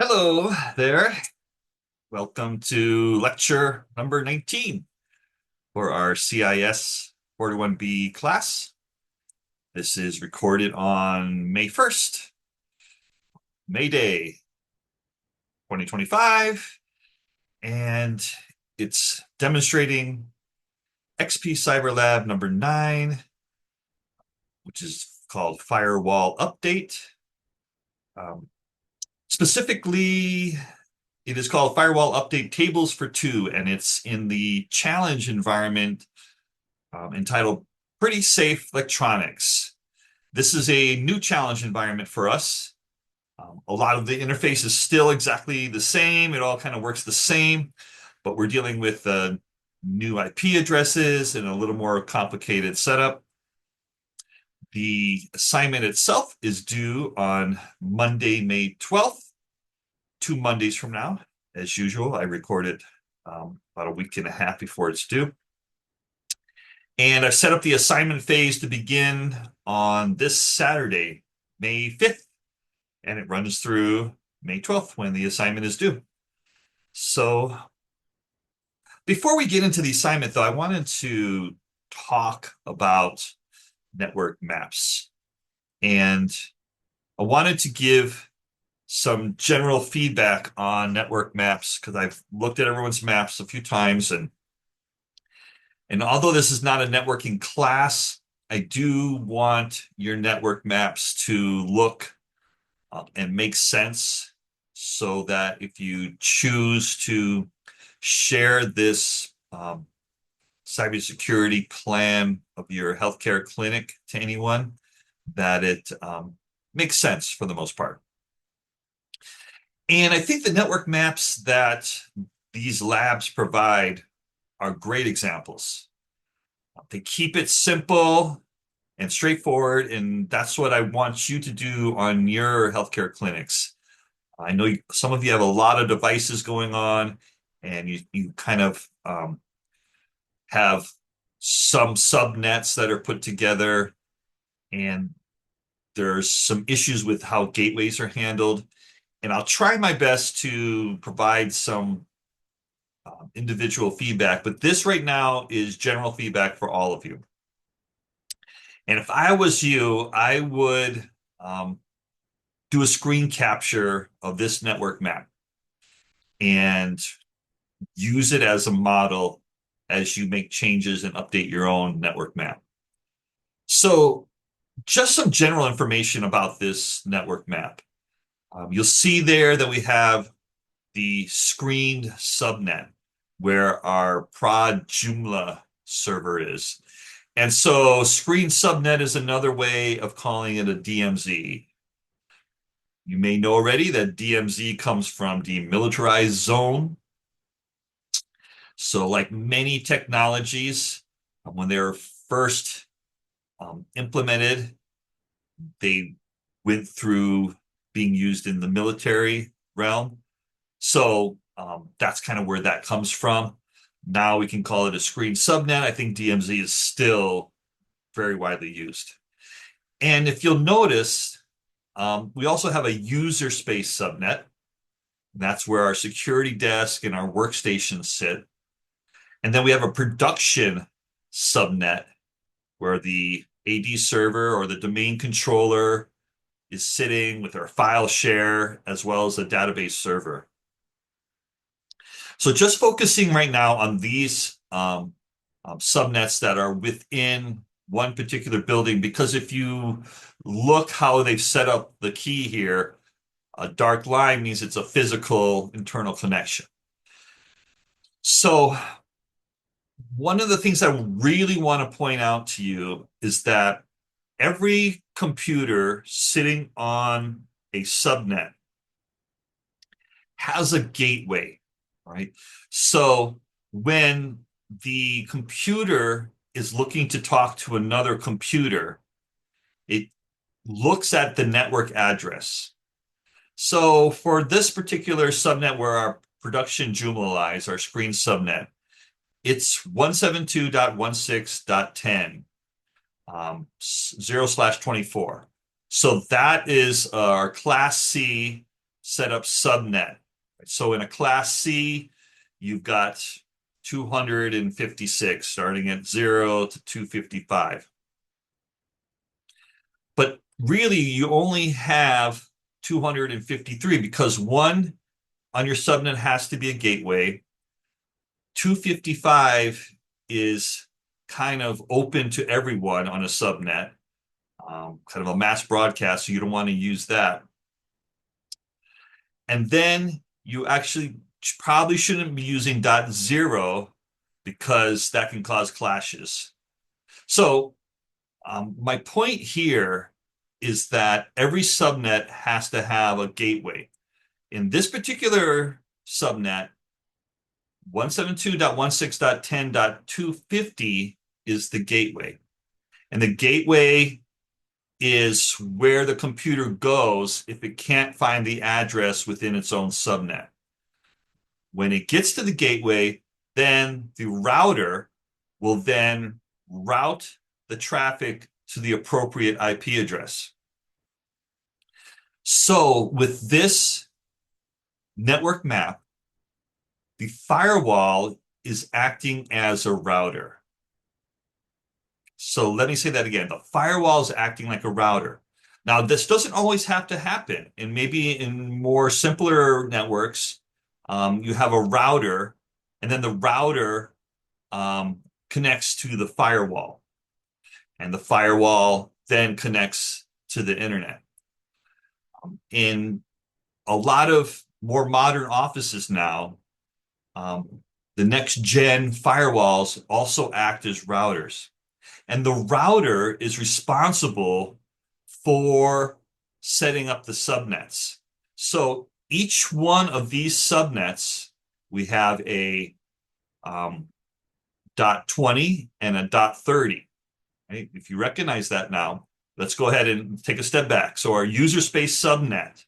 Hello there. Welcome to lecture number 19 for our CIS 41B class. This is recorded on May 1st, May Day 2025, and it's demonstrating XP Cyber Lab number 9, which is called Firewall Update. Specifically, it is called Firewall Update Tables for Two, and it's in the challenge environment entitled Pretty Safe Electronics. This is a new challenge environment for us. A lot of the interface is still exactly the same. It all kind of works the same, but we're dealing with new IP addresses and a little more complicated setup. The assignment itself is due on Monday, May 12th, 2 Mondays from now. As usual, I record it about a week and a half before it's due. And I've set up the assignment phase to begin on this Saturday, May 5th, and it runs through May 12th when the assignment is due. So before we get into the assignment, though, I wanted to talk about network maps. And I wanted to give some general feedback on network maps because I've looked at everyone's maps a few times, and although this is not a networking class, I do want your network maps to look and make sense so that if you choose to share this cybersecurity plan of your healthcare clinic to anyone, that it makes sense for the most part. And I think the network maps that these labs provide are great examples. They keep it simple and straightforward, and that's what I want you to do on your healthcare clinics. I know some of you have a lot of devices going on, and you kind of have some subnets that are put together, and there's some issues with how gateways are handled. And I'll try my best to provide some individual feedback, but this right now is general feedback for all of you. And if I was you, I would do a screen capture of this network map and use it as a model as you make changes and update your own network map. So just some general information about this network map. You'll see there that we have the screened subnet where our prod Joomla server is. And so screen subnet is another way of calling it a DMZ. You may know already that DMZ comes from demilitarized zone. So like many technologies, when they were first implemented, they went through being used in the military realm. So that's kind of where that comes from. Now we can call it a screen subnet. I think DMZ is still very widely used. And if you'll notice, we also have a user space subnet. That's where our security desk and our workstations sit. And then we have a production subnet where the AD server or the domain controller is sitting with our file share as well as a database server. So just focusing right now on these subnets that are within one particular building, because if you look how they've set up the key here, a dark line means it's a physical internal connection. So one of the things I really want to point out to you is that every computer sitting on a subnet has a gateway, right? So when the computer is looking to talk to another computer, it looks at the network address. So for this particular subnet where our production Joomla lies, our screen subnet, it's 172.16.10, 0/24. So that is our Class C set up subnet. So in a class C, you've got 256 starting at 0 to 255. But really, you only have 253 because one on your subnet has to be a gateway. 255 is kind of open to everyone on a subnet, kind of a mass broadcast, so you don't want to use that. And then you actually probably shouldn't be using .0 because that can cause clashes. So my point here is that every subnet has to have a gateway. In this particular subnet, 172.16.10.250 is the gateway. And the gateway is where the computer goes if it can't find the address within its own subnet. When it gets to the gateway, then the router will then route the traffic to the appropriate IP address. So with this network map, the firewall is acting as a router. So let me say that again. The firewall is acting like a router. Now, this doesn't always have to happen. And maybe in more simpler networks, you have a router, and then the router connects to the firewall. And the firewall then connects to the internet. In a lot of more modern offices now, the next gen firewalls also act as routers. And the router is responsible for setting up the subnets. So each one of these subnets, we have a .20 and a .30. Right? If you recognize that now, let's go ahead and take a step back. So our user space subnet,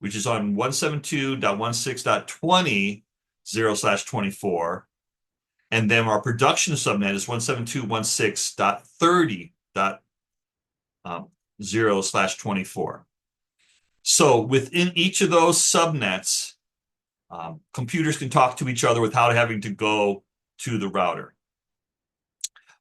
which is on 172.16.20 0/24. And then our production subnet is 172.16.30.0/24. So within each of those subnets, computers can talk to each other without having to go to the router.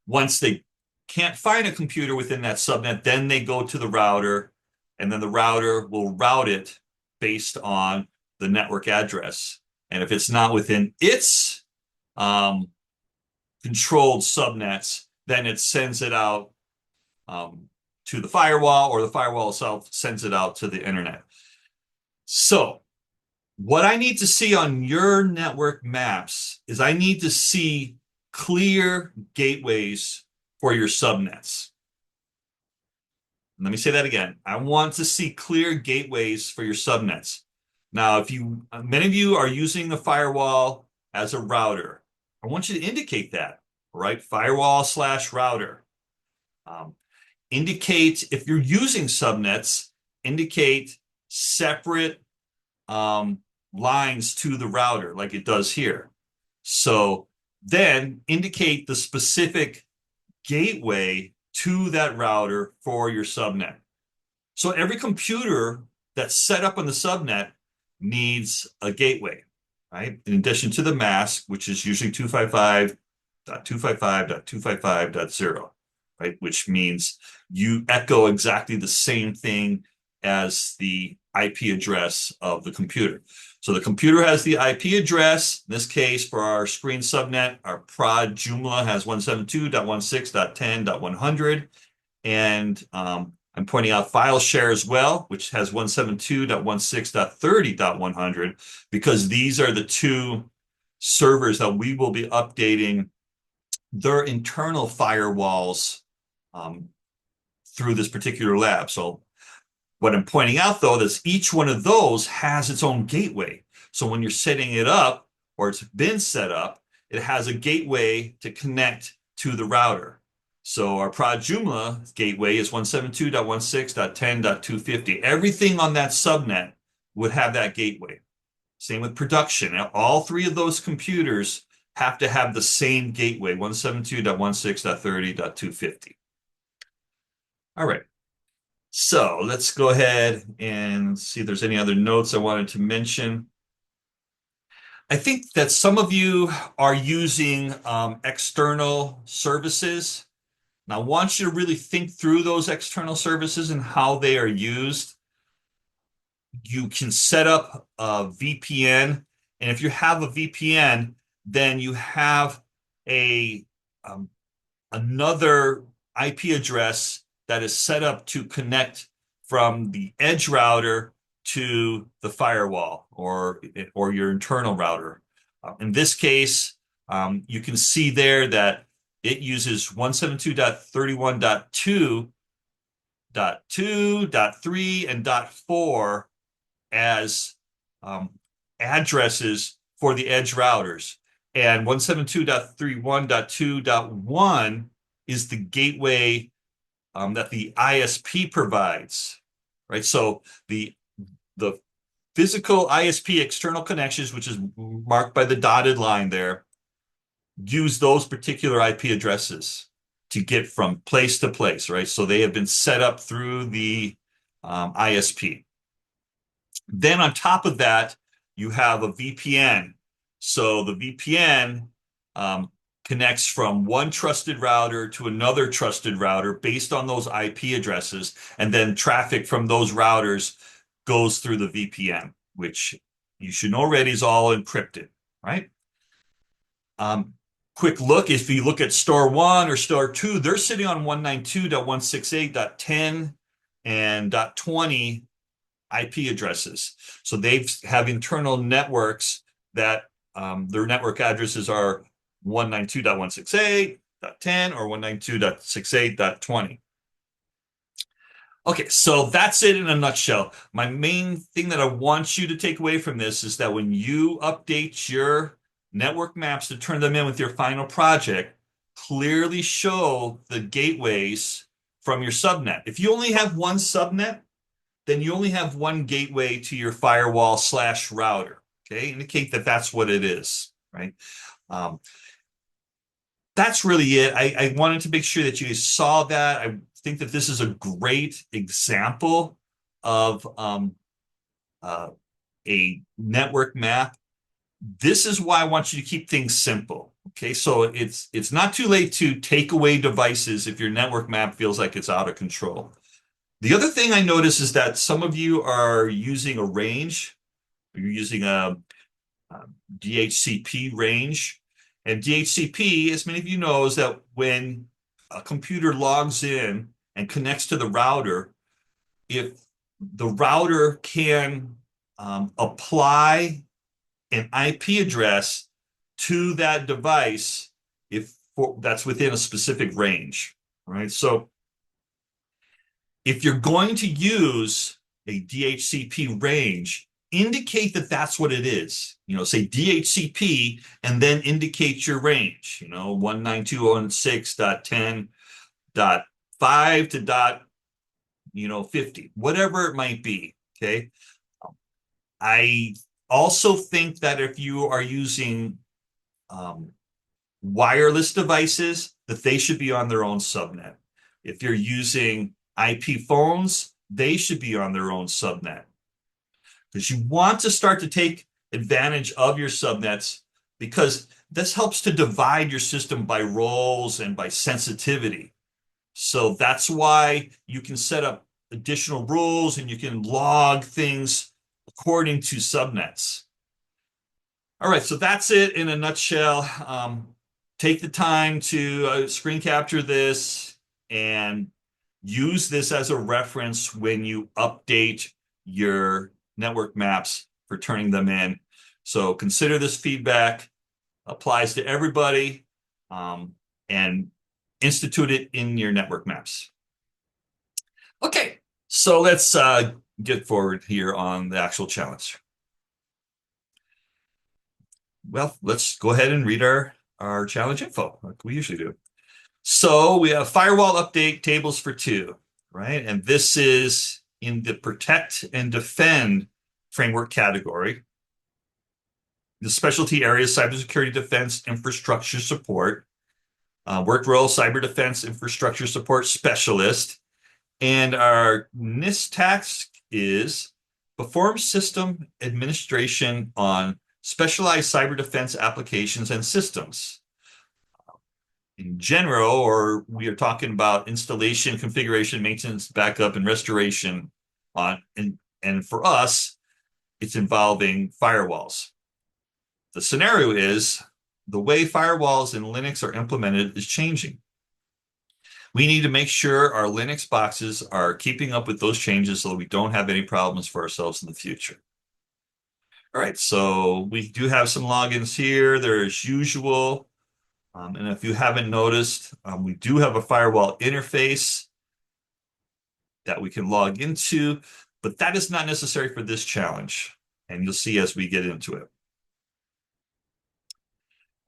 Once they can't find a computer within that subnet, then they go to the router, and then the router will route it based on the network address. And if it's not within its controlled subnets, then it sends it out to the firewall, or the firewall itself sends it out to the internet. So what I need to see on your network maps is I need to see clear gateways for your subnets. Let me say that again. I want to see clear gateways for your subnets. Now, if many of you are using the firewall as a router, I want you to indicate that, right? Firewall/router. Indicate, if you're using subnets, indicate separate lines to the router like it does here. So then indicate the specific gateway to that router for your subnet. So every computer that's set up on the subnet needs a gateway, right? In addition to the mask, which is usually 255.255.255.0, right? Which means you echo exactly the same thing as the IP address of the computer. So the computer has the IP address. In this case, for our screen subnet, our prod Joomla has 172.16.10.100. And I'm pointing out file share as well, which has 172.16.30.100, because these are the two servers that we will be updating their internal firewalls through this particular lab. So what I'm pointing out, though, is each one of those has its own gateway. So when you're setting it up, or it's been set up, it has a gateway to connect to the router. So our prod Joomla gateway is 172.16.10.250. Everything on that subnet would have that gateway. Same with production. All three of those computers have to have the same gateway, 172.16.30.250. All right. So let's go ahead and see if there's any other notes I wanted to mention. I think that some of you are using external services. Now, I want you to really think through those external services and how they are used. You can set up a VPN, and if you have a VPN, then you have a um, another IP address that is set up to connect from the edge router to the firewall or your internal router. In this case, you can see there that it uses 172.31.2, .2, and .4 as um, addresses for the edge routers. And 172.31.2.1 is the gateway that the ISP provides, right? So the physical ISP external connections, which is marked by the dotted line there, use those particular IP addresses to get from place to place, right? So they have been set up through the ISP. Then on top of that, you have a VPN. So the VPN connects from one trusted router to another trusted router based on those IP addresses, and then traffic from those routers goes through the VPN, which you should know already is all encrypted, right? Um, Quick look, if you look at store one or store two, they're sitting on 192.168.10 and .20 IP addresses. So they have internal networks that their network addresses are 192.168.10 or 192.68.20. Okay, so that's it in a nutshell. My main thing that I want you to take away from this is that when you update your network maps to turn them in with your final project, clearly show the gateways from your subnet. If you only have one subnet, then you only have one gateway to your firewall slash router. Okay, indicate that that's what it is, right? Um, that's really it. I wanted to make sure that you saw that. I think that this is a great example of uh, a network map. This is why I want you to keep things simple. Okay, so it's not too late to take away devices if your network map feels like it's out of control. The other thing I notice is that some of you are using a range. You're using a DHCP range. And DHCP, as many of you know, is that when a computer logs in and connects to the router, if the router can apply an IP address to that device, if that's within a specific range, right? So if you're going to use a DHCP range, indicate that that's what it is. Say DHCP and then indicate your range, 192.168.10.5 to dot, 50, whatever it might be. Okay. I also think that if you are using um, wireless devices, that they should be on their own subnet. If you're using IP phones, they should be on their own subnet because you want to start to take advantage of your subnets because this helps to divide your system by roles and by sensitivity. So that's why you can set up additional rules and you can log things according to subnets. All right, so that's it in a nutshell. Take the time to screen capture this and use this as a reference when you update your network maps for turning them in. So consider this feedback, applies to everybody, and institute it in your network maps. Okay, so let's get forward here on the actual challenge. Well, let's go ahead and read our challenge info like we usually do. So we have firewall update tables for two, right? And this is in the protect and defend framework category. The specialty areas, cybersecurity defense, infrastructure support, work role, cyber defense, infrastructure support specialist. And our NIST task is perform system administration on specialized cyber defense applications and systems. In general, or we are talking about installation, configuration, maintenance, backup, and restoration on, and for us, it's involving firewalls. The scenario is the way firewalls in Linux are implemented is changing. We need to make sure our Linux boxes are keeping up with those changes so that we don't have any problems for ourselves in the future. All right, so we do have some logins here. They're as usual. And if you haven't noticed, we do have a firewall interface that we can log into, but that is not necessary for this challenge. And you'll see as we get into it.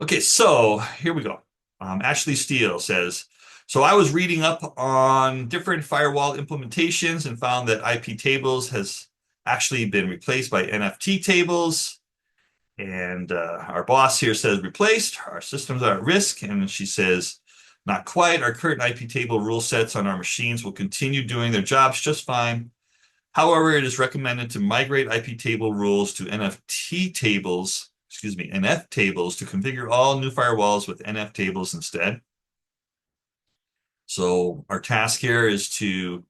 Okay, so here we go. Ashley Steele says, so I was reading up on different firewall implementations and found that IP tables has actually been replaced by NFT tables. And our boss here says replaced. Our systems are at risk. And she says, not quite. Our current IP table rule sets on our machines will continue doing their jobs just fine. However, it is recommended to migrate IP table rules to NF tables to configure all new firewalls with NF tables instead. So our task here is to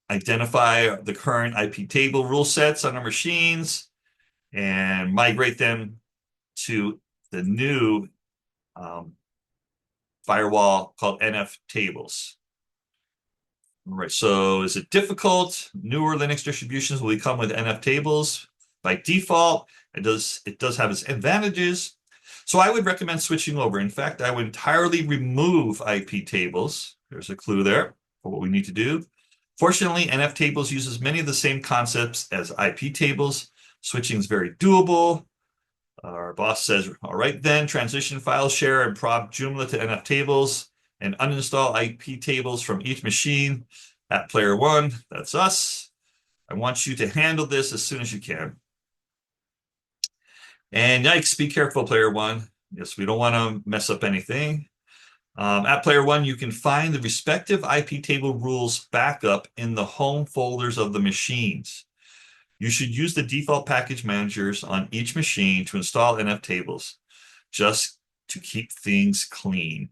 identify the current IP table rule sets on our machines and migrate them to the new firewall called NF tables. All right, so is it difficult? Newer Linux distributions will come with NF tables by default. It does have its advantages. So I would recommend switching over. In fact, I would entirely remove IP tables. There's a clue there for what we need to do. Fortunately, NF tables uses many of the same concepts as IP tables. Switching is very doable. Our boss says, all right then, transition file share and prob Joomla to NF tables and uninstall IP tables from each machine at player one. That's us. I want you to handle this as soon as you can. And yikes, be careful, player one. Yes, we don't want to mess up anything. At player one, you can find the respective IP table rules backup in the home folders of the machines. You should use the default package managers on each machine to install NF tables, just to keep things clean.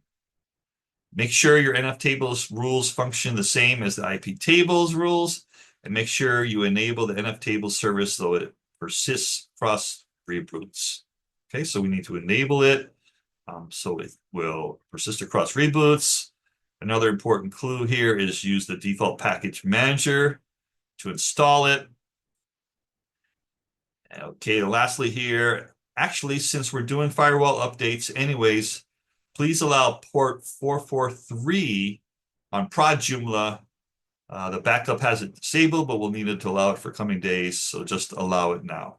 Make sure your NF tables rules function the same as the IP tables rules, and make sure you enable the NF tables service so it persists across reboots. Okay, so we need to enable it so it will persist across reboots. Another important clue here is use the default package manager to install it. Okay, lastly here, actually, since we're doing firewall updates anyways, please allow port 443 on prod Joomla. The backup has it disabled, but we'll need it to allow it for coming days, so just allow it now.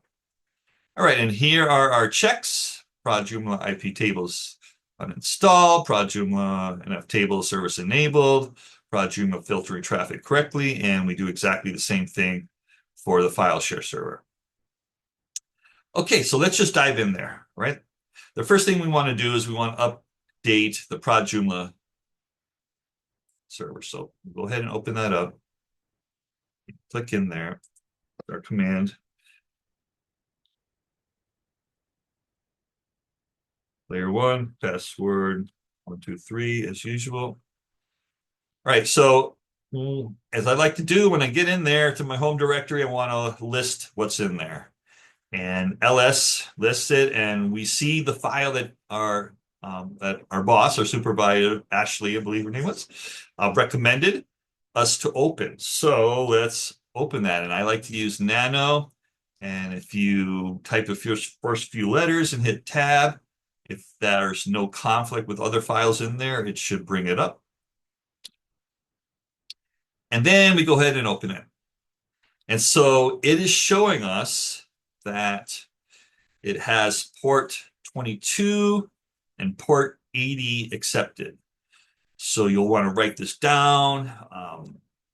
All right, and here are our checks. Prod Joomla IP tables uninstalled, prod Joomla NF table service enabled, prod Joomla filtering traffic correctly, and we do exactly the same thing for the file share server. Okay, so let's just dive in there, right? The first thing we want to do is we want to update the prod Joomla server. So go ahead and open that up. Click in there, our command. Layer one, password 123 as usual. All right, so as I like to do when I get in there to my home directory, I want to list what's in there. And ls lists it, and we see the file that our boss, our supervisor, Ashley, I believe her name was, recommended us to open. So let's open that. And I like to use nano. And if you type the first few letters and hit tab, if there's no conflict with other files in there, it should bring it up. And then we go ahead and open it. And so it is showing us that it has port 22 and port 80 accepted. So you'll want to write this down,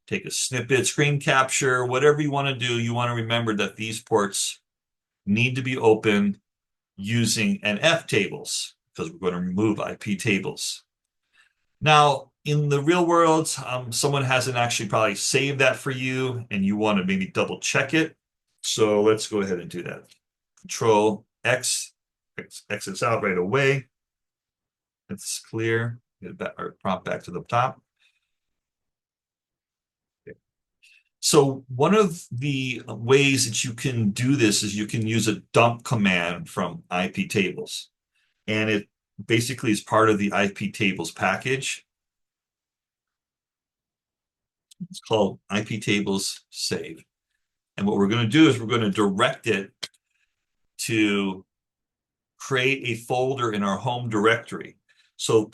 take a snippet, screen capture, whatever you want to do. You want to remember that these ports need to be opened using NF tables because we're going to remove IP tables. Now, in the real world, someone hasn't actually probably saved that for you, and you want to maybe double check it. So let's go ahead and do that. Control X, exits out right away. It's clear. Get back, our prompt back to the top. Okay. So one of the ways that you can do this is you can use a dump command from IP tables. And it basically is part of the IP tables package. It's called IP tables save. And what we're going to do is we're going to direct it to create a folder in our home directory. So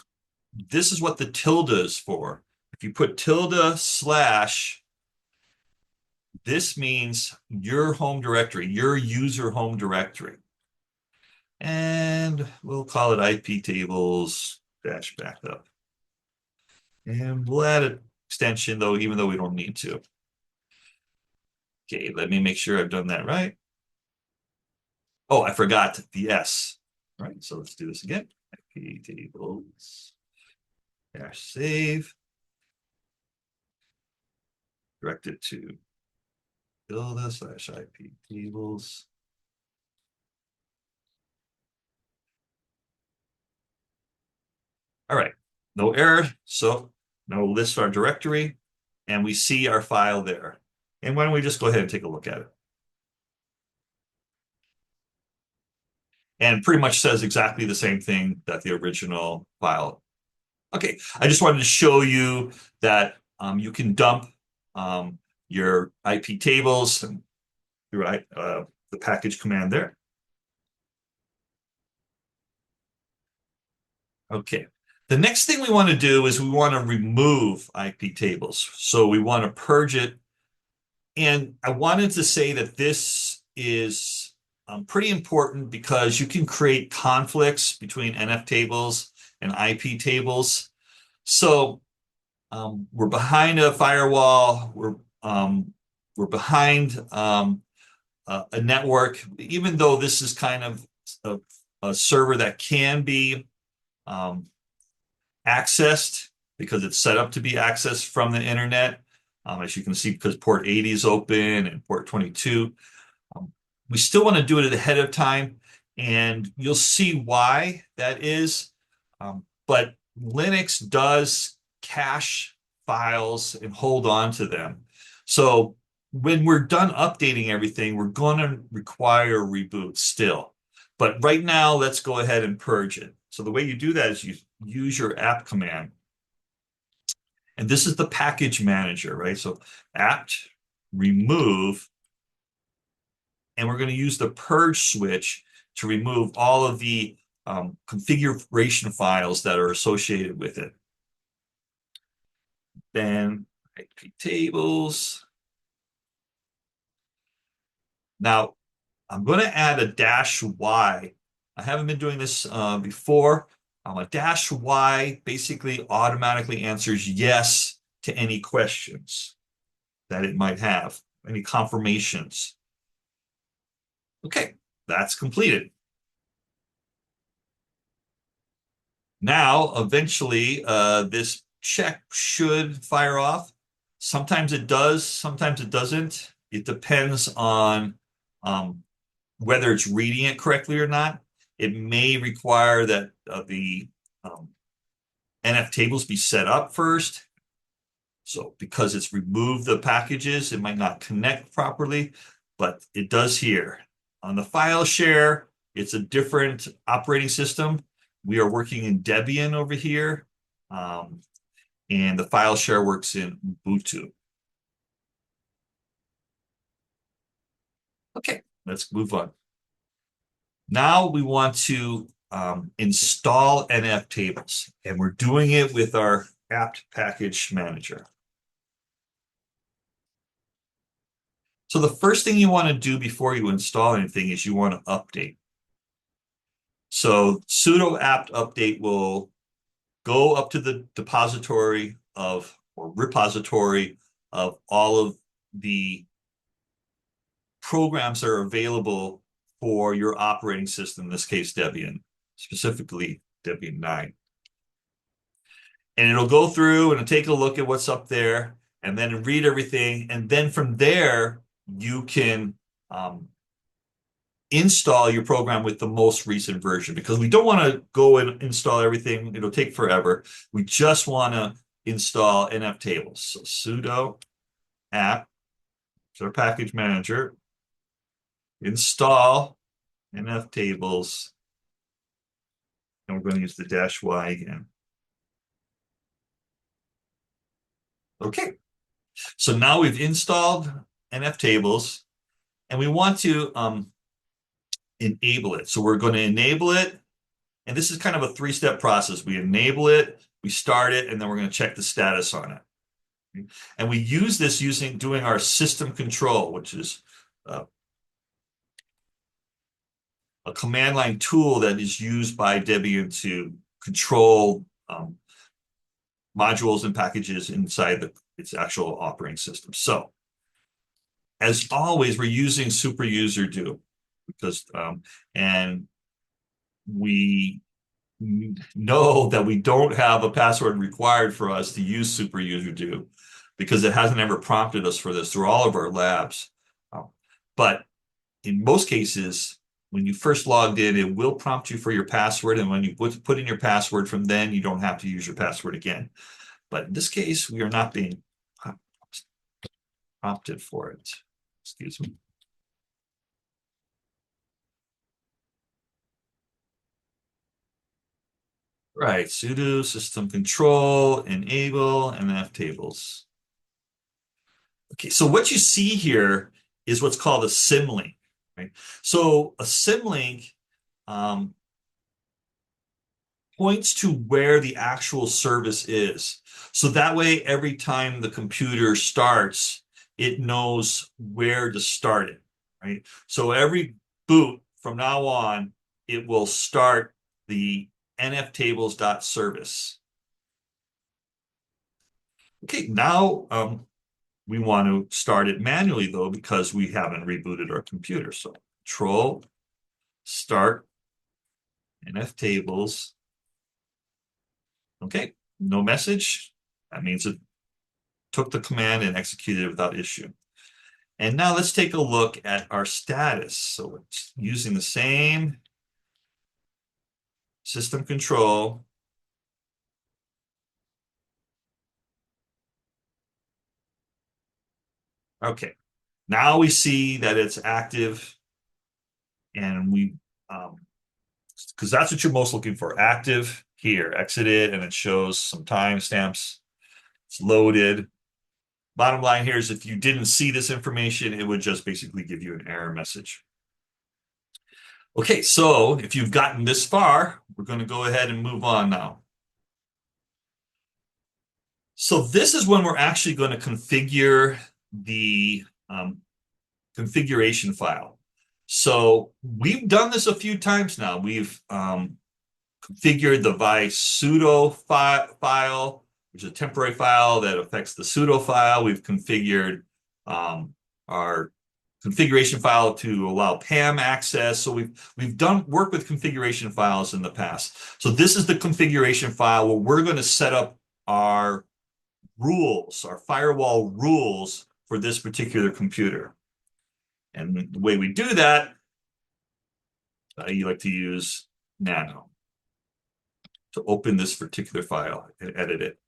this is what the tilde is for. If you put tilde slash, this means your home directory, your user home directory. And we'll call it IP tables dash backup. And we'll add an extension though, even though we don't need to. Okay, let me make sure I've done that right. Oh, I forgot the S. All right, so let's do this again. IP tables dash save. Direct it to tilde slash IP tables. All right, no error. So now we'll list our directory and we see our file there. And why don't we just go ahead and take a look at it? And pretty much says exactly the same thing that the original file. Okay, I just wanted to show you that you can dump your IP tables and through the package command there. Okay, the next thing we want to do is we want to remove IP tables. So we want to purge it. And I wanted to say that this is pretty important because you can create conflicts between NF tables and IP tables. So we're behind a firewall. We're behind a network, even though this is kind of a server that can be accessed because it's set up to be accessed from the internet. As you can see, because port 80 is open and port 22. We still want to do it ahead of time, and you'll see why that is. But Linux does cache files and hold on to them. So when we're done updating everything, we're going to require reboot still. But right now, let's go ahead and purge it. So the way you do that is you use your apt command. And this is the package manager, right? So apt remove, and we're going to use the purge switch to remove all of the configuration files that are associated with it. Then IP tables. Now, I'm going to add a -y. I haven't been doing this before. A -y basically automatically answers yes to any questions that it might have, any confirmations. Okay, that's completed. Now, eventually, this check should fire off. Sometimes it does, sometimes it doesn't. It depends on whether it's reading it correctly or not. It may require that the NF tables be set up first. So because it's removed the packages, it might not connect properly, but it does here. On the file share, it's a different operating system. We are working in Debian over here, and the file share works in Ubuntu. Okay, let's move on. Now we want to install NF tables, and we're doing it with our apt package manager. So the first thing you want to do before you install anything is you want to update. So sudo apt update will go up to the depository of, or repository of all of the programs that are available for your operating system, in this case Debian, specifically Debian 9. and it'll go through and take a look at what's up there and then read everything. And then from there, you can install your program with the most recent version because we don't want to go and install everything. It'll take forever. We just want to install NF tables. So sudo app, so our package manager, install NF tables, and we're going to use the -y again. Okay, so now we've installed NF tables, and we want to enable it. So we're going to enable it, and this is kind of a three-step process. We enable it, we start it, and then we're going to check the status on it. And we use this doing our system control, which is a command line tool that is used by Debian to control modules and packages inside its actual operating system. So, as always, we're using super user do because and we know that we don't have a password required for us to use super user do because it hasn't ever prompted us for this through all of our labs. But in most cases, when you first logged in, it will prompt you for your password. And when you put in your password from then, you don't have to use your password again. But in this case, we are not being prompted for it. Excuse me. Right, sudo system control, enable, NF tables. Okay, so what you see here is what's called a symlink, right? So a symlink points to where the actual service is. So that way, every time the computer starts, it knows where to start it, right? So every boot from now on, it will start the nftables.service. Okay, now we want to start it manually though because we haven't rebooted our computer. So control start nftables. Okay, no message. That means it took the command and executed it without issue. And now let's take a look at our status. So we're using the same system control. Okay, now we see that it's active and we, because that's what you're most looking for, active here, exited, and it shows some timestamps. It's loaded. Bottom line here is if you didn't see this information, it would just basically give you an error message. Okay, so if you've gotten this far, we're going to go ahead and move on now. So this is when we're actually going to configure the configuration file. So we've done this a few times now. We've configured the sudo file, which is a temporary file that affects the sudo file. We've configured our configuration file to allow PAM access. So we've done work with configuration files in the past. So this is the configuration file where we're going to set up our rules, our firewall rules for this particular computer. And the way we do that, you like to use nano to open this particular file and edit it.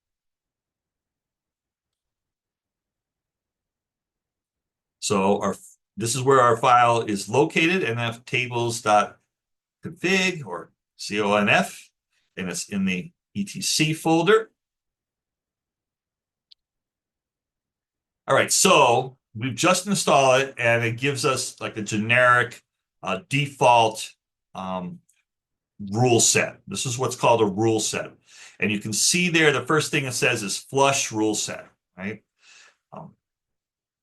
So this is where our file is located, nftables.config or conf, and it's in the etc folder. All right, so we've just installed it, and it gives us like a generic default rule set. This is what's called a rule set. And you can see there, the first thing it says is flush rule set, right?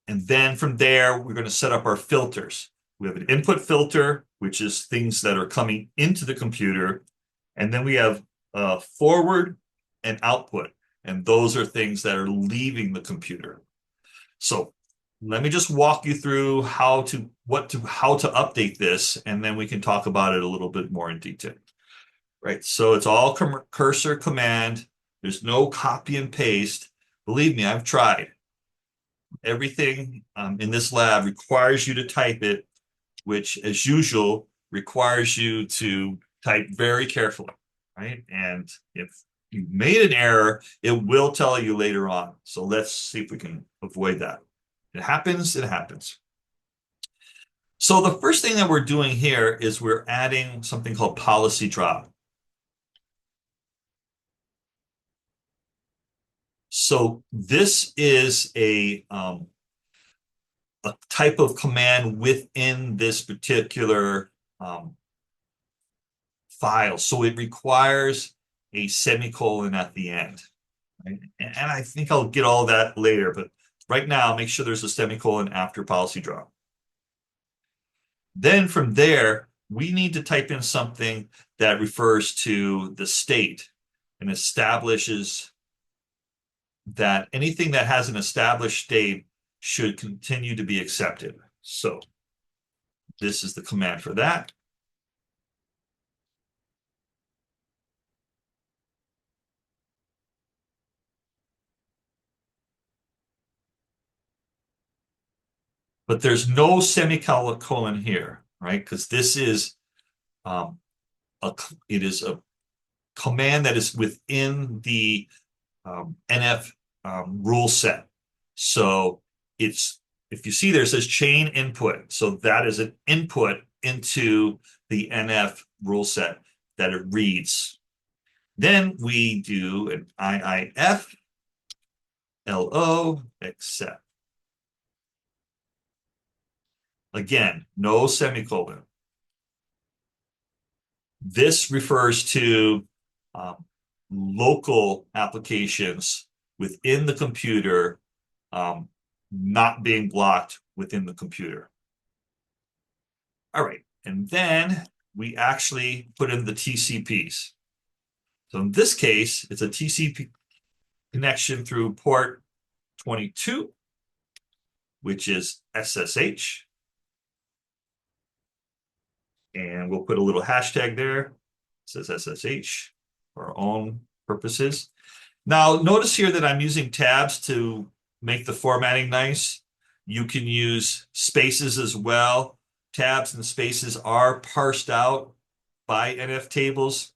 And then from there, we're going to set up our filters. We have an input filter, which is things that are coming into the computer. And then we have forward and output. And those are things that are leaving the computer. So let me just walk you through how to update this, and then we can talk about it a little bit more in detail. Right, so it's all cursor command. There's no copy and paste. Believe me, I've tried. Everything in this lab requires you to type it, which, as usual, requires you to type very carefully, right? And if you made an error, it will tell you later on. So let's see if we can avoid that. It happens, it happens. So the first thing that we're doing here is we're adding something called policy drop. So this is a type of command within this particular file. So it requires a semicolon at the end. Right? And I think I'll get all that later, but right now, make sure there's a semicolon after policy drop. Then from there, we need to type in something that refers to the state and establishes that anything that has an established state should continue to be accepted. So this is the command for that. But there's no semicolon here, right? Because this is um, it is a command that is within the NF rule set. So it's, if you see there, it says chain input. So that is an input into the NF rule set that it reads. Then we do an IIF LO accept. Again, no semicolon. This refers to local applications within the computer not being blocked within the computer. All right, and then we actually put in the TCPs. So in this case, it's a TCP connection through port 22, which is SSH. And we'll put a little hashtag there. It says SSH for our own purposes. Now, notice here that I'm using tabs to make the formatting nice. You can use spaces as well. Tabs and spaces are parsed out by NF tables.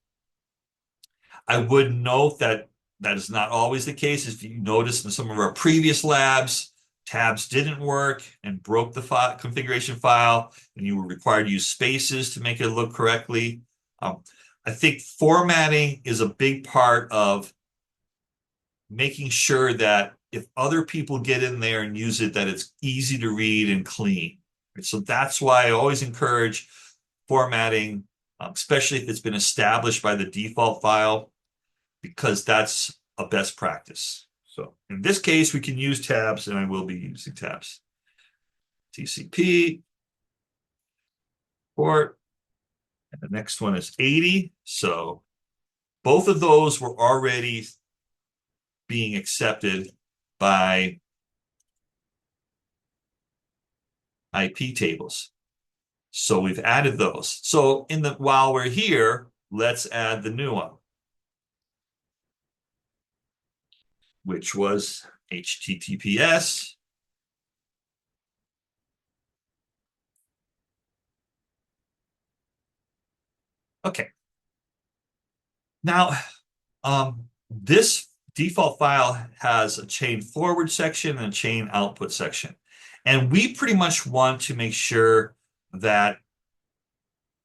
I would note that that is not always the case. If you notice in some of our previous labs, tabs didn't work and broke the configuration file, and you were required to use spaces to make it look correctly. I think formatting is a big part of making sure that if other people get in there and use it, that it's easy to read and clean. So that's why I always encourage formatting, especially if it's been established by the default file, because that's a best practice. So in this case, we can use tabs, and I will be using tabs. TCP, port, and the next one is 80. So both of those were already being accepted by IP tables. So we've added those. So while we're here, let's add the new one, which was HTTPS. Okay. Now, this default file has a chain forward section and a chain output section. And we pretty much want to make sure that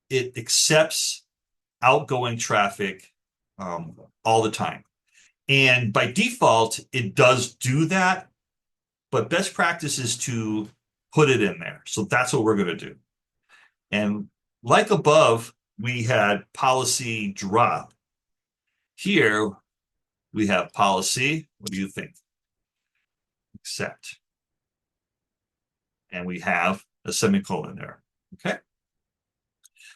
it accepts outgoing traffic all the time. And by default, it does do that, but best practice is to put it in there. So that's what we're going to do. And like above, we had policy drop. Here, we have policy. What do you think? Accept. And we have a semicolon there. Okay.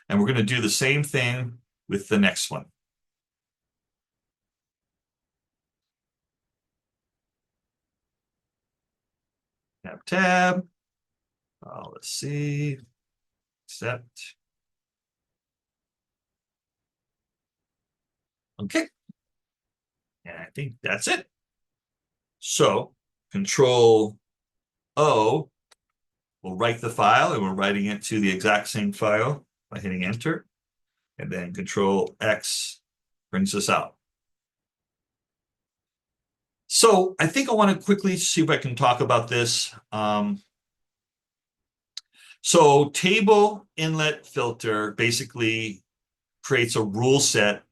And we're going to do the same thing with the next one. Tab. Let's see. Accept. Okay. And I think that's it. So Control O will write the file, and we're writing it to the exact same file by hitting enter. And then Control X brings us out. So I think I want to quickly see if I can talk about this. So table inlet filter basically creates a rule set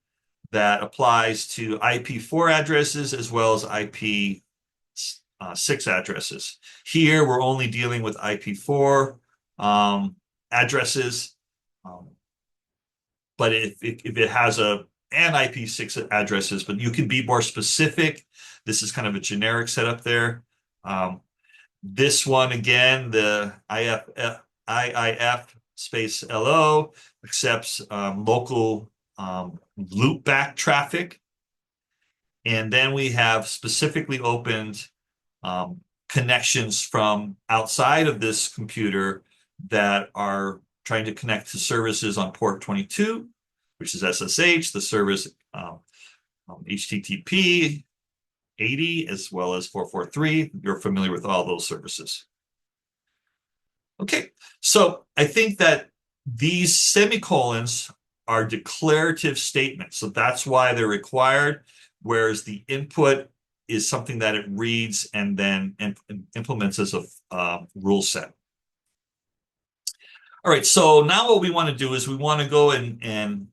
that applies to IP4 addresses as well as IP6 addresses. Here, we're only dealing with IP4 addresses, but if it has an IP6 addresses, but you can be more specific. This is kind of a generic setup there. This one, again, the IIF space LO accepts local loopback traffic. And then we have specifically opened connections from outside of this computer that are trying to connect to services on port 22, which is SSH, the service HTTP 80, as well as 443. You're familiar with all those services. Okay, so I think that these semicolons are declarative statements. So that's why they're required, whereas the input is something that it reads and then implements as a rule set. All right, so now what we want to do is we want to go and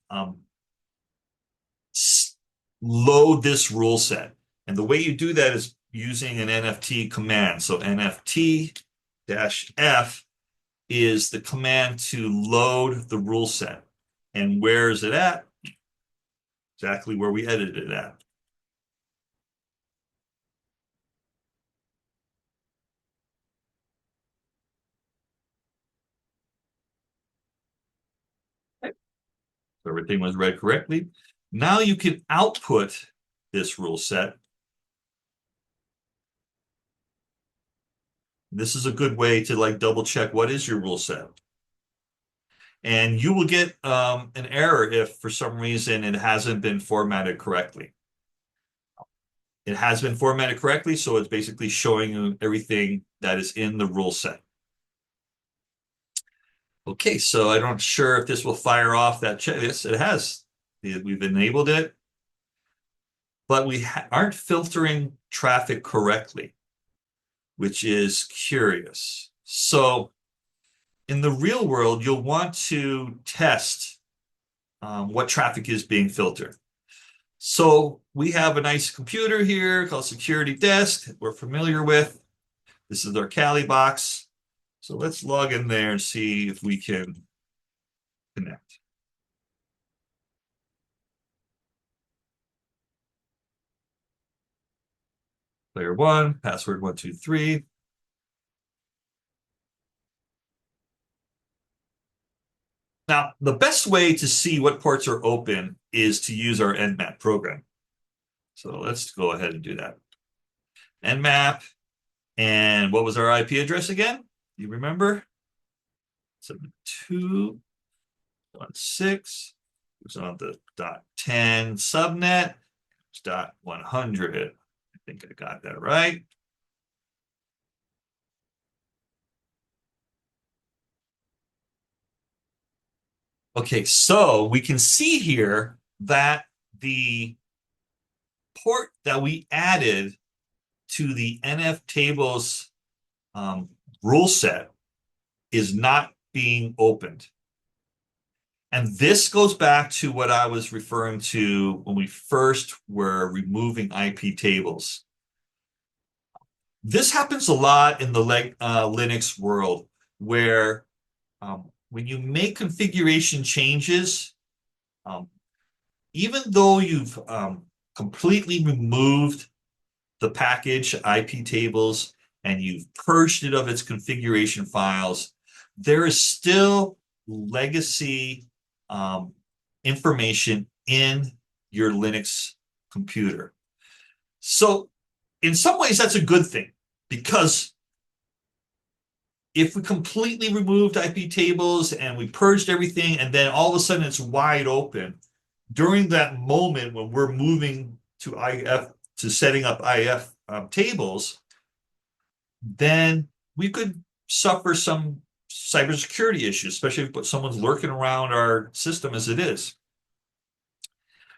load this rule set. And the way you do that is using an NFT command. So NFT-F is the command to load the rule set. And where is it at? Exactly where we edited it at. Okay. So everything was read correctly. Now you can output this rule set. This is a good way to like double check what is your rule set. And you will get an error if for some reason it hasn't been formatted correctly. It has been formatted correctly, so it's basically showing you everything that is in the rule set. Okay, so I'm not sure if this will fire off that check. Yes, it has. We've enabled it, but we aren't filtering traffic correctly, which is curious. So in the real world, you'll want to test what traffic is being filtered. So we have a nice computer here called Security Desk we're familiar with. This is our Kali box. So let's log in there and see if we can connect. Player 1, password 123. Now, the best way to see what ports are open is to use our Nmap program. So let's go ahead and do that. Nmap, and what was our IP address again? You remember? 72.1.6. It was on the .10 subnet. It's .100. I think I got that right. Okay, so we can see here that the port that we added to the NF tables rule set is not being opened. And this goes back to what I was referring to when we first were removing IP tables. This happens a lot in the Linux world where when you make configuration changes, even though you've completely removed the package IP tables and you've purged it of its configuration files, there is still legacy information in your Linux computer. So in some ways, that's a good thing, because if we completely removed IP tables and we purged everything and then all of a sudden it's wide open, during that moment when we're moving to IF to setting up IF tables, then we could suffer some cybersecurity issues, especially if someone's lurking around our system as it is.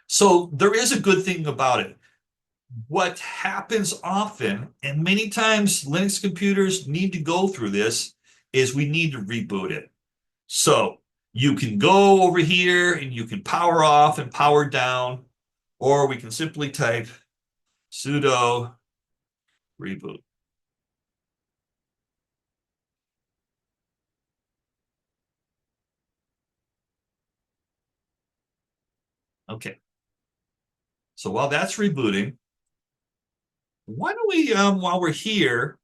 So there is a good thing about it. What happens often, and many times Linux computers need to go through this, is we need to reboot it. So you can go over here and you can power off and power down, or we can simply type sudo reboot. Okay. So while that's rebooting, why don't we, while we're here,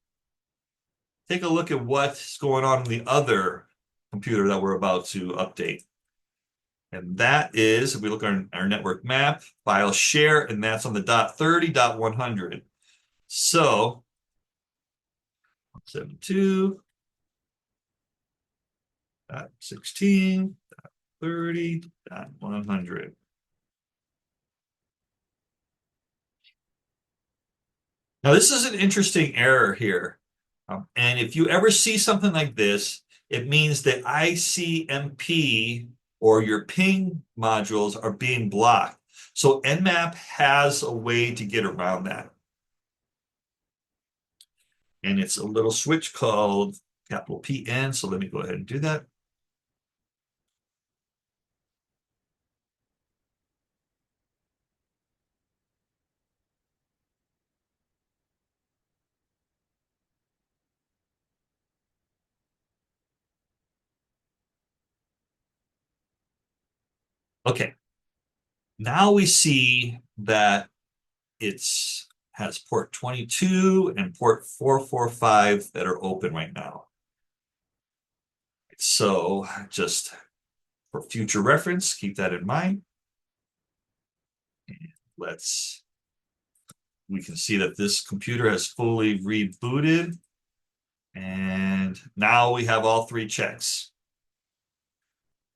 take a look at what's going on in the other computer that we're about to update. And that is, if we look at our network map, file share, and that's on the .30.100. So 172.16.30.100. Now, this is an interesting error here. And if you ever see something like this, it means that ICMP or your ping modules are being blocked. So Nmap has a way to get around that. And it's a little switch called capital PN. So let me go ahead and do that. Okay. Now we see that it's has port 22 and port 445 that are open right now. So just for future reference, keep that in mind. And we can see that this computer has fully rebooted. And now we have all three checks.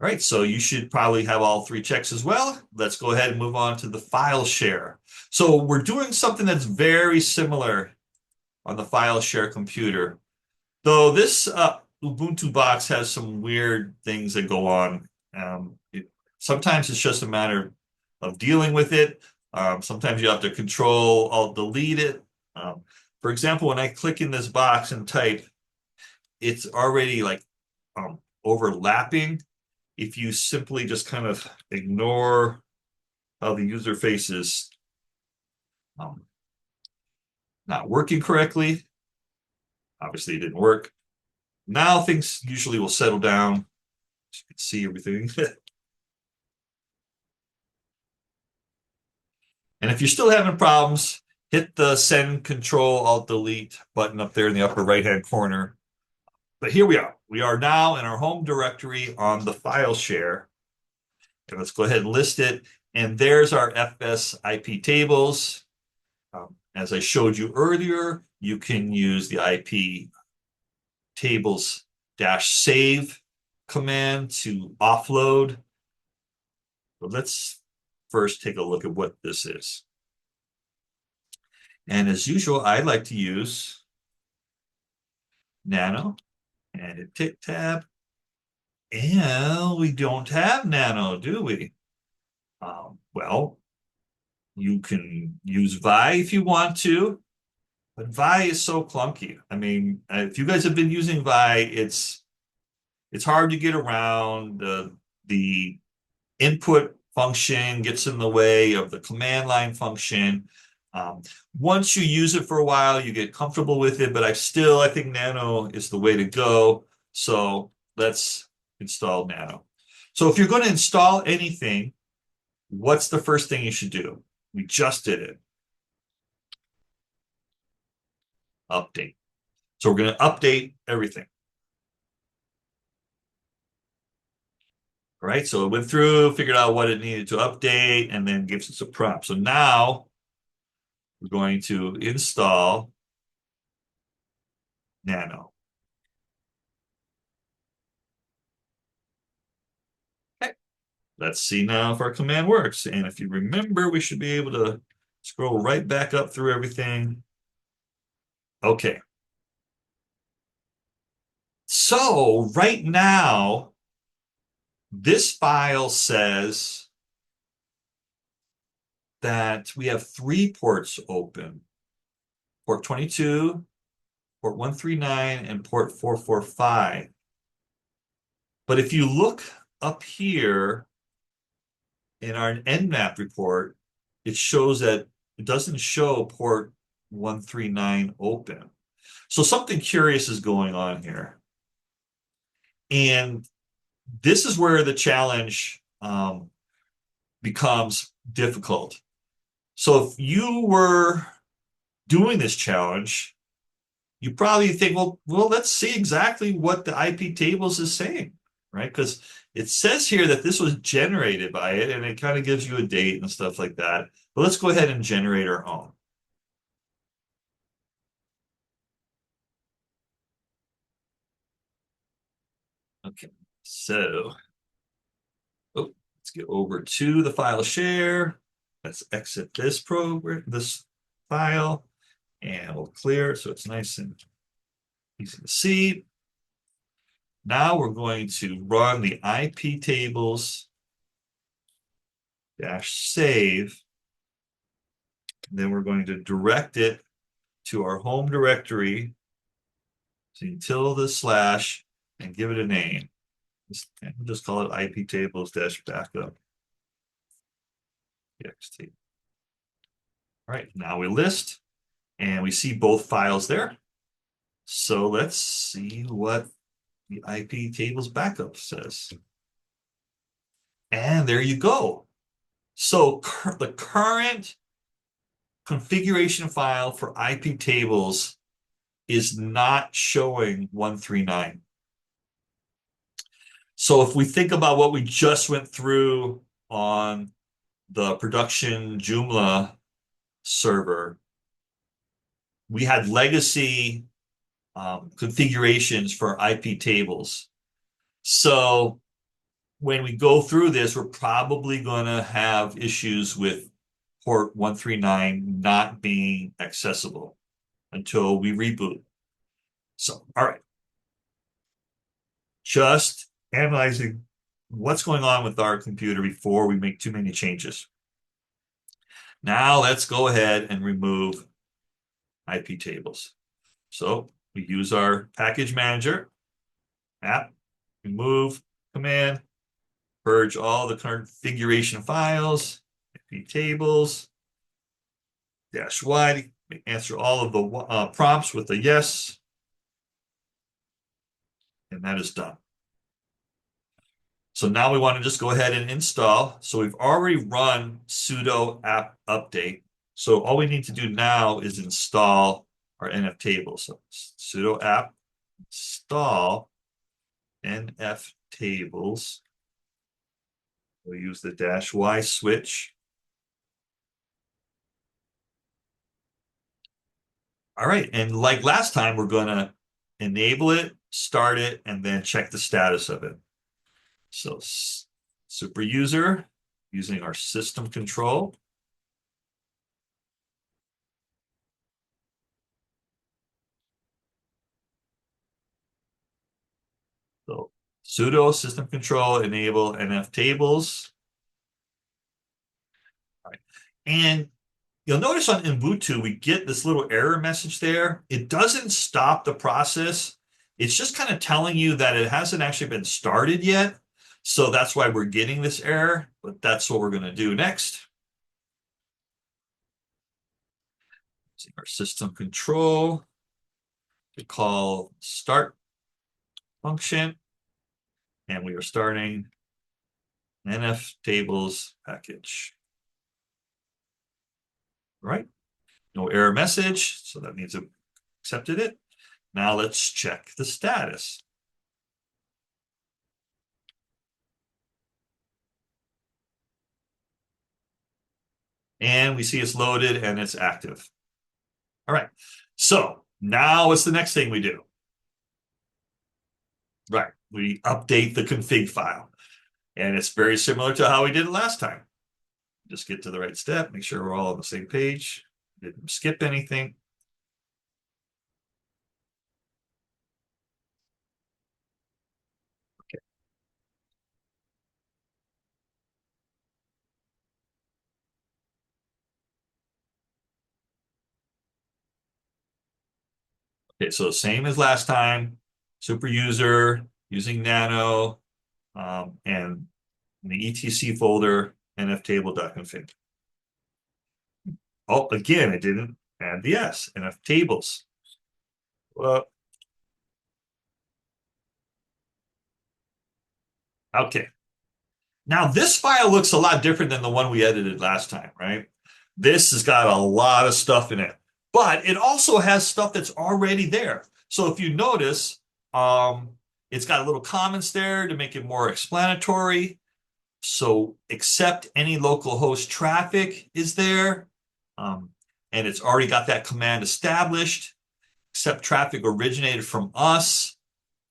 All right, so you should probably have all three checks as well. Let's go ahead and move on to the file share. So we're doing something that's very similar on the file share computer. Though this Ubuntu box has some weird things that go on. Sometimes it's just a matter of dealing with it. Sometimes you have to control alt delete it. For example, when I click in this box and type, it's already like overlapping. If you simply just kind of ignore how the user face is not working correctly, obviously it didn't work. Now things usually will settle down. You can see everything. And if you're still having problems, hit the send control alt delete button up there in the upper right hand corner. But here we are. We are now in our home directory on the file share. And let's go ahead and list it. And there's our FS IP tables. As I showed you earlier, you can use the IP tables -save command to offload. But let's first take a look at what this is. And as usual, I like to use nano and hit tick tab. And we don't have nano, do we? Well, you can use Vi if you want to, but Vi is so clunky. I mean, if you guys have been using Vi, it's hard to get around. The input function gets in the way of the command line function. Once you use it for a while, you get comfortable with it, but I think Nano is the way to go. So let's install Nano. So if you're going to install anything, what's the first thing you should do? We just did it. Update. So we're going to update everything. All right, so it went through, figured out what it needed to update, and then gives us a prompt. So now we're going to install Nano. Okay, let's see now if our command works. And if you remember, we should be able to Scroll right back up through everything. Okay. So right now, this file says that we have 3 ports open. Port 22, port 139, and port 445. But if you look up here in our Nmap report, it shows that it doesn't show port 139 open. So something curious is going on here. And this is where the challenge becomes difficult. So if you were doing this challenge, you probably think, well, let's see exactly what the IP tables is saying, right? Because it says here that this was generated by it, and it kind of gives you a date and stuff like that. But let's go ahead and generate our own. Okay, so let's get over to the file share. Let's exit this program, this file, and we'll clear so it's nice and easy to see. Now we're going to run the IP tables -save. Then we're going to direct it to our home directory. So you tilde the slash and give it a name. We'll just call it IP tables -backup. txt. All right, now we list and we see both files there. So let's see what the IP tables backup says. And there you go. So the current configuration file for IP tables is not showing 139. So if we think about what we just went through on the production Joomla server, we had legacy configurations for IP tables. So when we go through this, we're probably going to have issues with port 139 not being accessible until we reboot. So, all right. Just analyzing what's going on with our computer before we make too many changes. Now let's go ahead and remove IP tables. So we use our package manager, app, remove command, purge all the configuration files, IP tables, -y, answer all of the prompts with a yes, and that is done. So now we want to just go ahead and install. So we've already run sudo apt update. So all we need to do now is install our NF table. So sudo apt install NF tables. We'll use the -y switch. All right, and like last time, we're going to enable it, start it, and then check the status of it. So super user using our system control. So sudo system control enable NF tables. All right. And you'll notice on Ubuntu, we get this little error message there. It doesn't stop the process. It's just kind of telling you that it hasn't actually been started yet. So that's why we're getting this error, but that's what we're going to do next. Using our system control to call start function. And we are starting NF tables package. All right, no error message, so that means it accepted it. Now let's check the status. And we see it's loaded and it's active. All right, so now what's the next thing we do? Right, we update the config file. And it's very similar to how we did it last time. Just get to the right step, make sure we're all on the same page. Didn't skip anything. Okay, so same as last time, super user using nano, and in the etc folder, nftable.config. Oh, again, I didn't add the S, nftables. Well, okay. Now this file looks a lot different than the one we edited last time, right? This has got a lot of stuff in it, but it also has stuff that's already there. So if you notice, it's got little comments there to make it more explanatory. So accept any local host traffic is there. Um, and it's already got that command established. Accept traffic originated from us.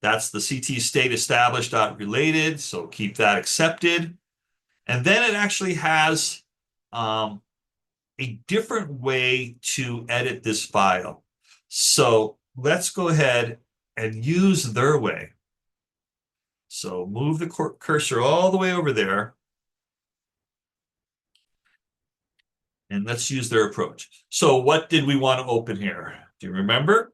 That's the CT state established related. So keep that accepted. And then it actually has a different way to edit this file. So let's go ahead and use their way. So move the cursor all the way over there. And let's use their approach. So what did we want to open here? Do you remember?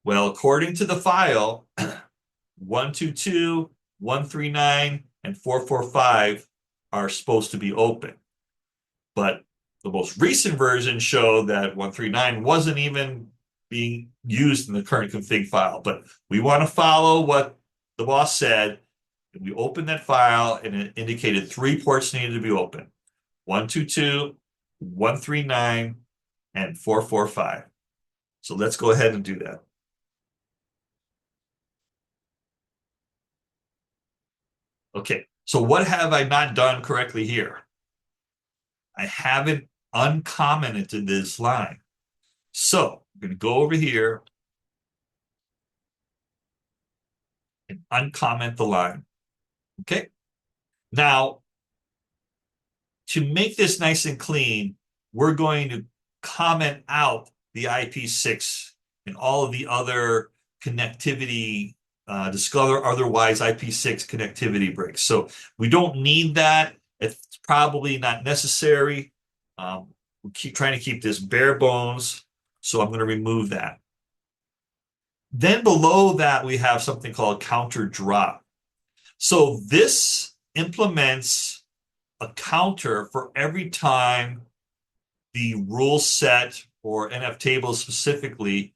Well, according to the file, 122, 139, and 445 are supposed to be open. But the most recent version showed that 139 wasn't even being used in the current config file. But we want to follow what the boss said. We opened that file and it indicated 3 ports needed to be open. 122, 139, and 445. So let's go ahead and do that. Okay, so what have I not done correctly here? I haven't uncommented this line. So I'm going to go over here and uncomment the line. Okay, now to make this nice and clean, we're going to comment out the IP6 and all of the other connectivity, discover otherwise IP6 connectivity breaks. So we don't need that. It's probably not necessary. We keep trying to keep this bare bones. So I'm going to remove that. Then below that, we have something called counter drop. So this implements a counter for every time the rule set or NF table specifically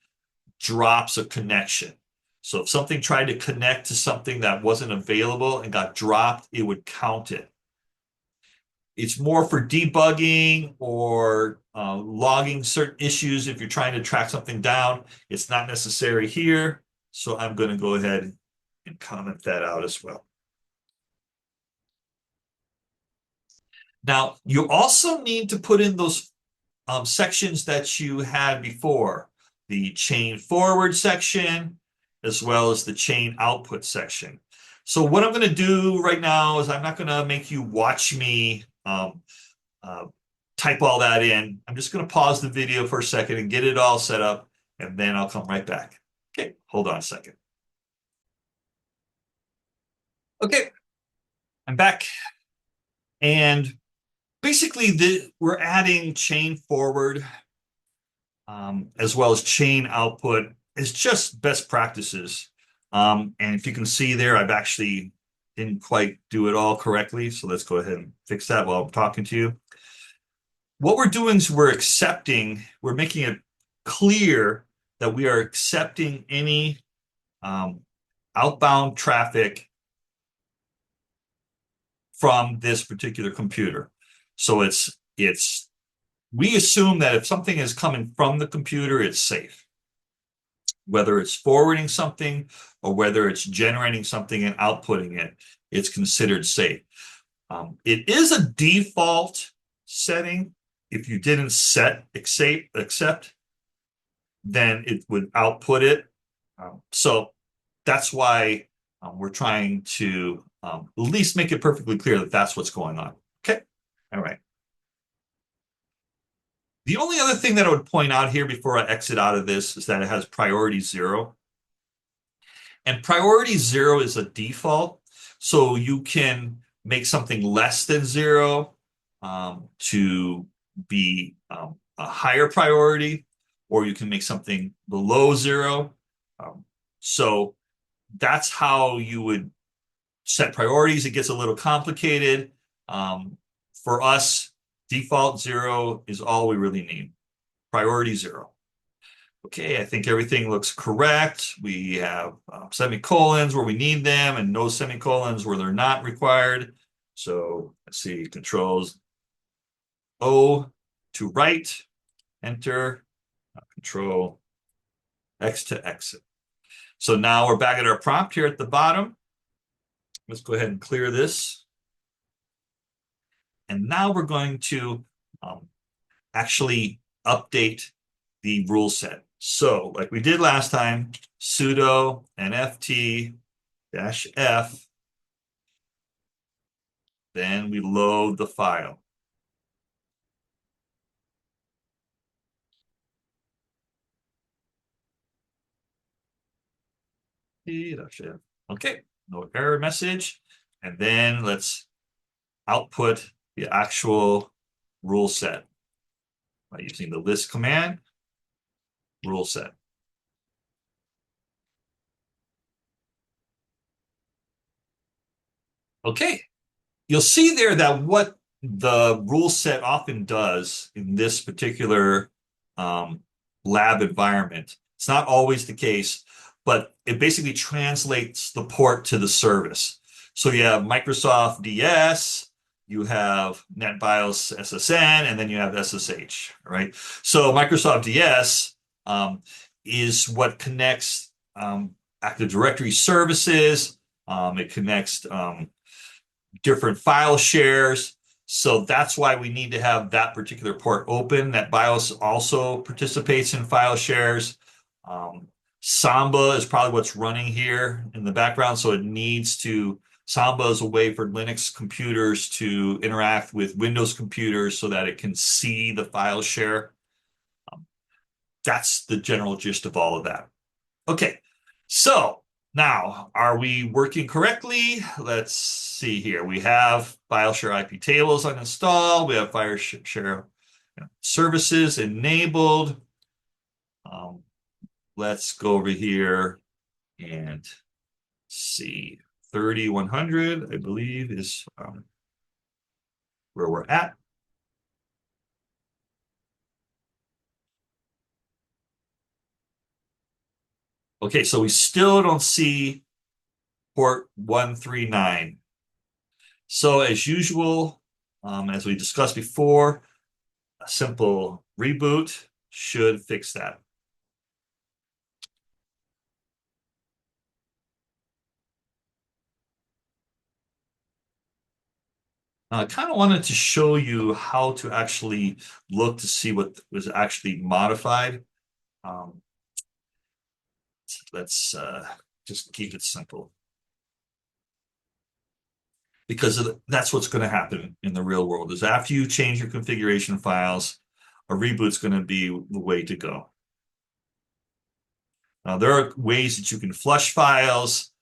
drops a connection. So if something tried to connect to something that wasn't available and got dropped, it would count it. It's more for debugging or logging certain issues if you're trying to track something down. It's not necessary here. So I'm going to go ahead and comment that out as well. Now, you also need to put in those sections that you had before, the chain forward section, as well as the chain output section. So what I'm going to do right now is I'm not going to make you watch me type all that in. I'm just going to pause the video for a second and get it all set up, and then I'll come right back. Okay, hold on a second. Okay, I'm back. And basically, we're adding chain forward as well as chain output. It's just best practices. And if you can see there, I've actually didn't quite do it all correctly. So let's go ahead and fix that while I'm talking to you. What we're doing is we're making it clear that we are accepting any outbound traffic from this particular computer. So we assume that if something is coming from the computer, it's safe. Whether it's forwarding something or whether it's generating something and outputting it, it's considered safe. It is a default setting. If you didn't set accept, then it would output it. So that's why we're trying to at least make it perfectly clear that that's what's going on. Okay. All right. The only other thing that I would point out here before I exit out of this is that it has priority 0. And priority 0 is a default. So you can make something less than 0 to be a higher priority, or you can make something below 0. Um, so that's how you would set priorities. It gets a little complicated. Um, for us, default 0 is all we really need. Priority 0. Okay, I think everything looks correct. We have semicolons where we need them and no semicolons where they're not required. So let's see, controls O to write, enter, control X to exit. So now we're back at our prompt here at the bottom. Let's go ahead and clear this. And now we're going to actually update the rule set. So like we did last time, sudo nft-f, then we load the file. Okay, no error message. And then let's output the actual rule set by using the list command, rule set. Okay, you'll see there that what the rule set often does in this particular um, lab environment, it's not always the case, but it basically translates the port to the service. So you have Microsoft DS, you have NetBIOS SSN, and then you have SSH, right? So Microsoft DS is what connects Active Directory services. It connects different file shares. So that's why we need to have that particular port open. NetBIOS also participates in file shares. Samba is probably what's running here in the background. So it needs to, Samba is a way for Linux computers to interact with Windows computers so that it can see the file share. That's the general gist of all of that. Okay, so now are we working correctly? Let's see here. We have file share IP tables uninstalled. We have file share services enabled. Let's go over here and see. 3100, I believe, is where we're at. Okay, so we still don't see port 139. So as usual, as we discussed before, a simple reboot should fix that. Now, I kind of wanted to show you how to actually look to see what was actually modified. Um, let's just keep it simple. Because that's what's going to happen in the real world is after you change your configuration files, a reboot's going to be the way to go. Now, there are ways that you can flush files.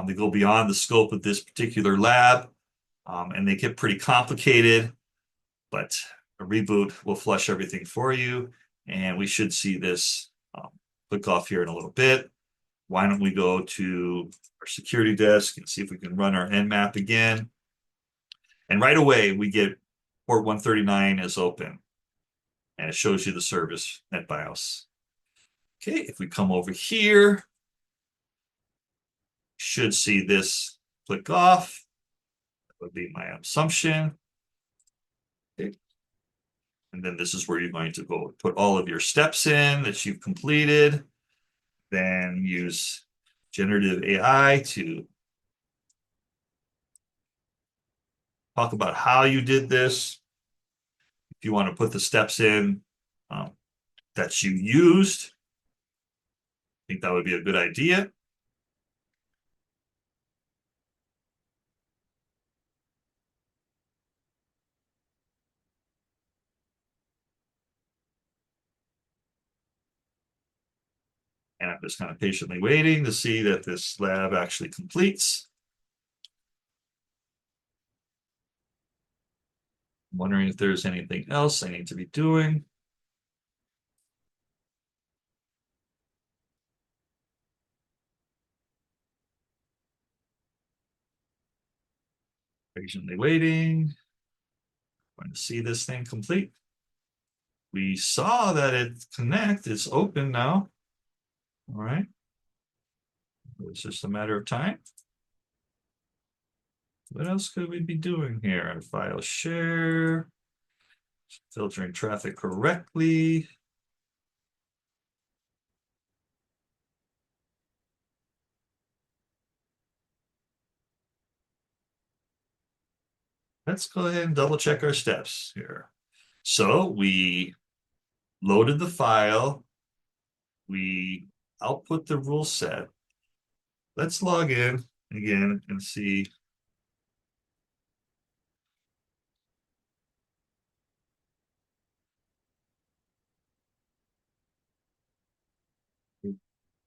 They go beyond the scope of this particular lab, and they get pretty complicated, but a reboot will flush everything for you, and we should see this click off here in a little bit. Why don't we go to our security desk and see if we can run our nmap again. And right away, we get port 139 is open, and it shows you the service NetBIOS. Okay, if we come over here, should see this click off. That would be my assumption. Okay. And then this is where you're going to go put all of your steps in that you've completed. Then use generative AI to talk about how you did this. If you want to put the steps in that you used, I think that would be a good idea. And I'm just kind of patiently waiting to see that this lab actually completes. I'm wondering if there's anything else I need to be doing. Patiently waiting. Going to see this thing complete. We saw that it connect. It's open now. All right. It's just a matter of time. What else could we be doing here? File share, filtering traffic correctly. Let's go ahead and double check our steps here. So we loaded the file. We output the rule set. Let's log in again and see.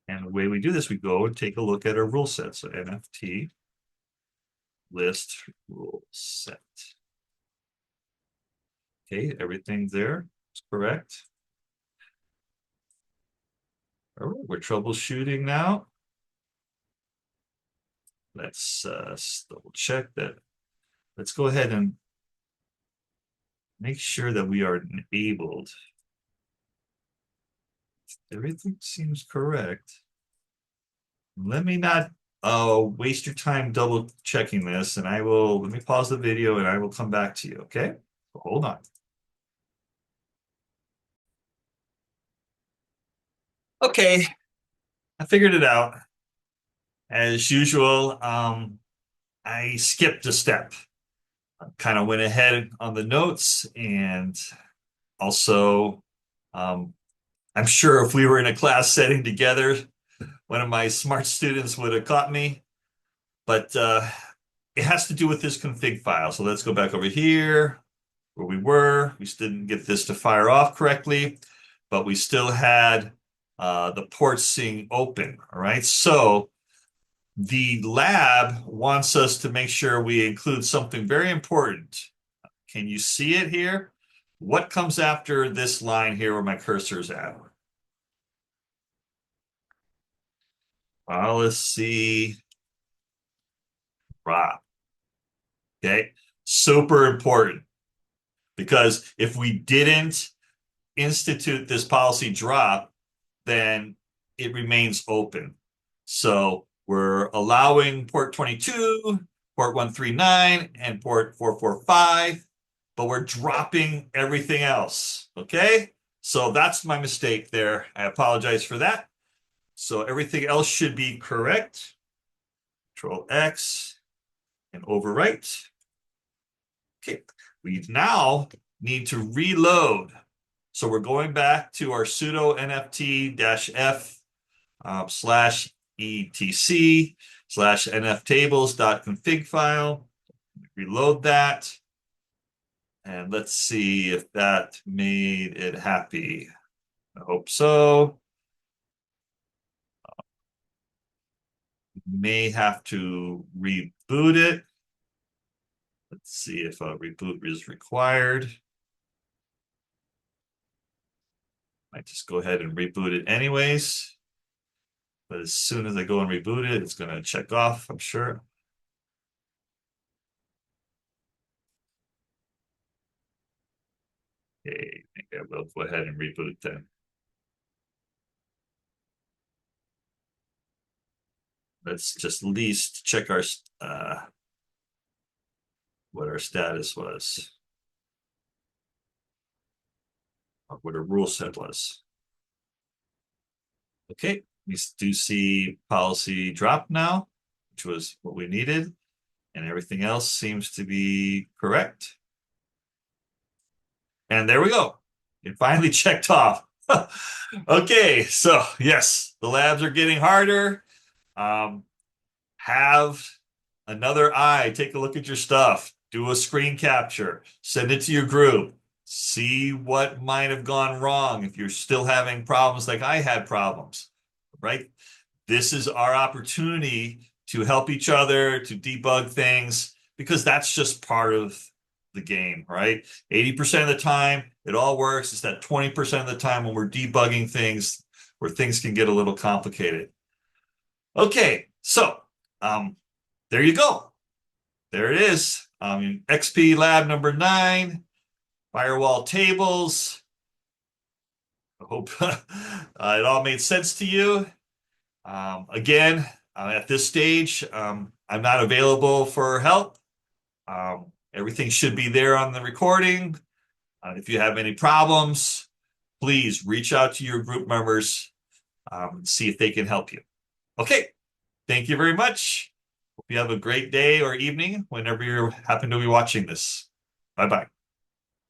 And the way we do this, we go and take a look at our rule set. So NFT list rule set. Okay, everything there is correct. All right, we're troubleshooting now. Let's double check that. Let's go ahead and make sure that we are enabled. Everything seems correct. Let me not waste your time double checking this, and let me pause the video and I will come back to you, okay? So hold on. Okay, I figured it out. As usual, I skipped a step. I kind of went ahead on the notes, and also, I'm sure if we were in a class setting together, one of my smart students would have caught me, but it has to do with this config file. So let's go back over here where we were. We still didn't get this to fire off correctly, but we still had the ports seeing open. All right. So the lab wants us to make sure we include something very important. Can you see it here? What comes after this line here where my cursor is at? Policy drop. Okay. Super important, because if we didn't institute this policy drop, then it remains open. So we're allowing port 22, port 139, and port 445, but we're dropping everything else. Okay. So that's my mistake there. I apologize for that. So everything else should be correct. Control X and overwrite. Okay. We now need to reload. So we're going back to our sudo nft-f /etc /nftables.config file. Reload that. And let's see if that made it happy. I hope so. May have to reboot it. Let's see if a reboot is required. Might just go ahead and reboot it anyways. But as soon as I go and reboot it, it's going to check off, I'm sure. Okay, maybe I will go ahead and reboot then. Let's just at least check our what our status was, or what our rule set was. Okay, we do see policy drop now, which was what we needed, and everything else seems to be correct. And there we go. It finally checked off. Okay, so yes, the labs are getting harder. Have another eye, take a look at your stuff, do a screen capture, send it to your group, see what might have gone wrong if you're still having problems like I had problems. right? This is our opportunity to help each other, to debug things, because that's just part of the game, right? 80% of the time, it all works. It's that 20% of the time when we're debugging things where things can get a little complicated. Okay, so there you go. There it is. XP Lab number 9, firewall tables. I hope it all made sense to you. Again, at this stage, I'm not available for help. Everything should be there on the recording. If you have any problems, please reach out to your group members and see if they can help you. Okay, thank you very much. Hope you have a great day or evening whenever you happen to be watching this. Bye-bye.